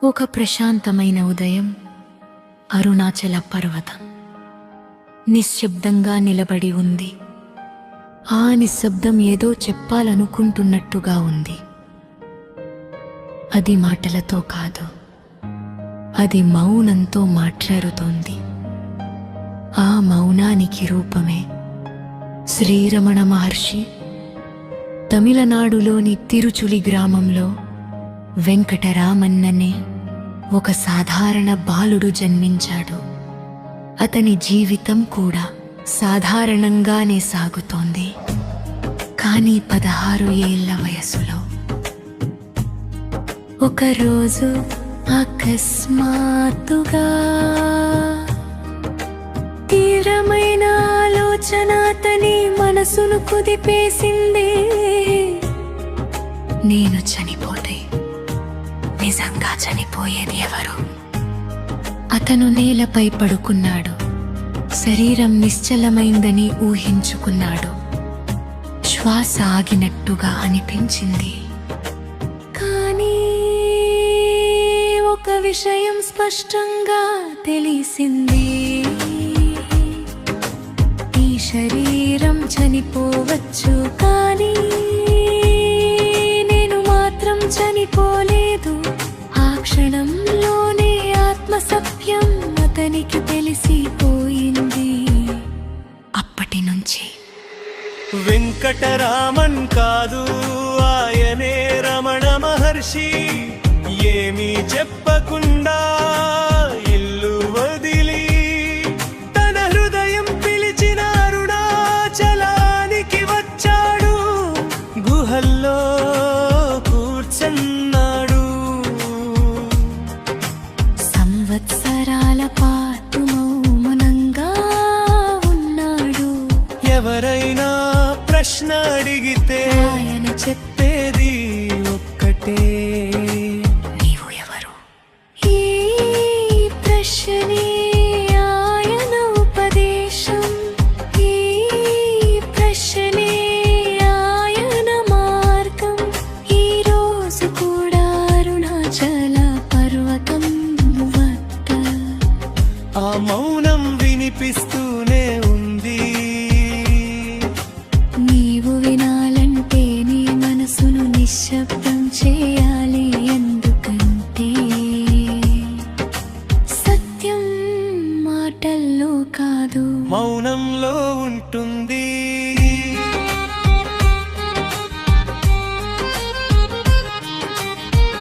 ఒక ప్రశాంతమైన ఉదయం. అరుణాచల పర్వతం నిశ్శబ్దంగా నిలబడి ఉంది. ఆ నిశ్శబ్దం ఏదో చెప్పాలనుకుంటున్నట్టుగా ఉంది. అది మాటలతో కాదు, అది మౌనంతో మాట్లాడుతోంది. ఆ మౌనానికి రూపమే శ్రీరమణ మహర్షి. తమిళనాడులోని తిరుచులి గ్రామంలో వెంకటరామన్ననే ఒక సాధారణ బాలుడు జన్మించాడు. అతని జీవితం కూడా సాధారణంగానే సాగుతోంది. కానీ 16 ఏళ్ల వయసులో ఒకరోజు అకస్మాత్తుగా తీవ్రమైన ఆలోచన అతని మనసును కుదిపేసింది. నేను చనిపోతే నిజంగా చనిపోయేది ఎవరు? అతను నేలపై పడుకున్నాడు. శరీరం నిశ్చలమైందని ఊహించుకున్నాడు. శ్వాస ఆగినట్టుగా అనిపించింది. కానీ ఒక విషయం స్పష్టంగా తెలిసింది. ఈ శరీరం చనిపోవచ్చు, కానీ నేను మాత్రం చనిపోలేదు. ఆ క్షణంలోనే ఆత్మసత్యం అతనికి తెలిసిపోయింది. అప్పటి నుంచి వెంకటరామన్ కాదు, ఆయనే రమణ మహర్షి. ఏమీ చెప్పకుండా ఇల్లు వదిలి తన హృదయం పిలిచిన అరుణాచలానికి వచ్చాడు. గుహల్లో కూర్చున్నాడు. సంవత్సరాల పాటు మౌనంగా ఉన్నాడు. ఎవరైనా ప్రశ్న అడిగితే ఆయన చెప్పేది ఒక్కటే,